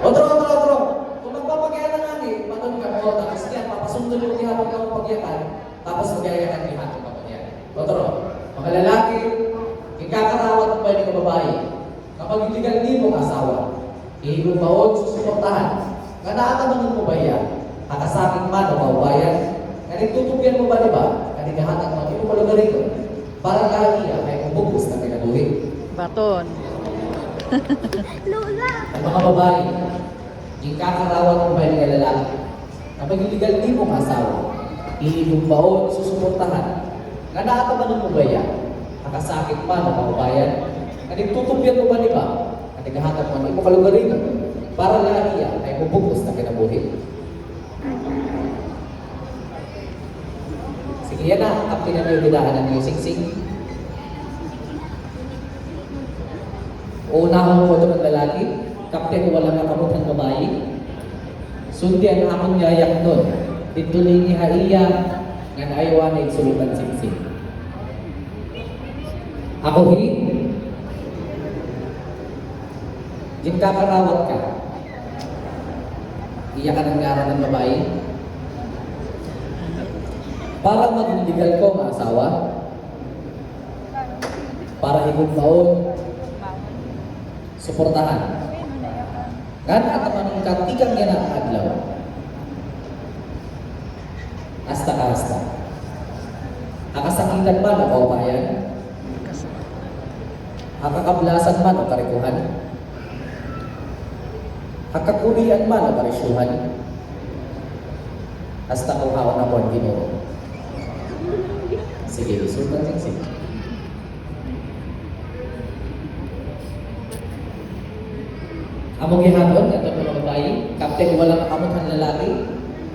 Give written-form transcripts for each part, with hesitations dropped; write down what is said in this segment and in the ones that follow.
Otro. Kung magpapagyan na nga ni, patun ka mo, tapos yan, papasundin mo kaya pag ako pagyakan, tapos magyayakan ni hati pa yan. Otro, mga lalaki, ikakarawat mo ba yung babae? Kapag iligal ni mong asawa, ihigumbaon, susuportahan, nga naataman mo ba yan? Kakasakit man o kaubayan, nga nagtutupyan mo ba diba? Nga naghahatag mo, hindi mo palugarin ko. Para lahiya ay kumubos na kinabuhi. Baton. Lola! Ang mga babae, ikakarawat mo ba yung lalaki? Kapag iligal ni mong asawa, ihigumbaon, susuportahan, nga naataman mo ba yan? Kakasakit man o kaubayan, nga nagtutupyan mo ba diba? Nga naghahatag mo, hindi mo palugarin ko. Para lahiya ay kumubos na kinabuhi. Sige yan na, ang pinangyayadaan ng sing-sing. Unahang foto ng lalaki, kapten walang nakamot ng babae. Sundi ang akong yayak nun. Dituloy ni Haiya, nga naayawan ay sulutan sing-sing. Ako Diyan kakarawat ka. Iyak ka ng ngaran ng babae. Para maging legal ko ang asawa. Para higugmaon. Suportahan. Gan at manong katigang yan ang adlaw. Hasta. Akasakitan man o kaubayan. Akakablasan man o karikuhan. Akakurian man o karisyuhan. Hasta kuhaon na po ang Ginoo. Sige, sultan sing-sing. Among gihapon, ito mga babae, kapten walang nakamot ang lalaki.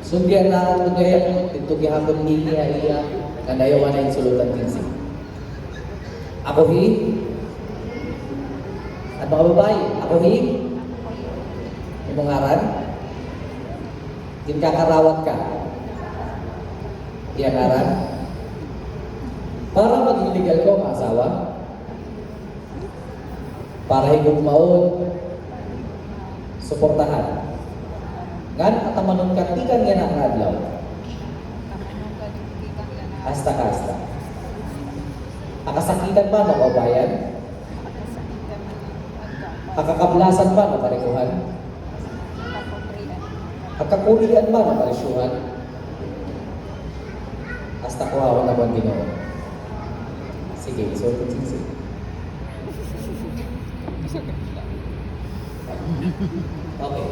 Sundian na ang tugayak mo, ito gihapon ni Haiya, kandayawan na yung sulutan sing-sing. Ako at mga babae, ako yung ngaran, kinakarawat ka. Iya ngaran, para maging legal ko ang asawa, para higugmaon, suportahan. Ngan at manon katikan yan ang adlaw. Hasta. Akasakitan ba ng kaubayan? Akakablasan ba ng karikuhan? Akakurian ba ng karisyuhan? Hasta kuhawan na buwan Ginoo. Sige, sultan sing-sing. Okay.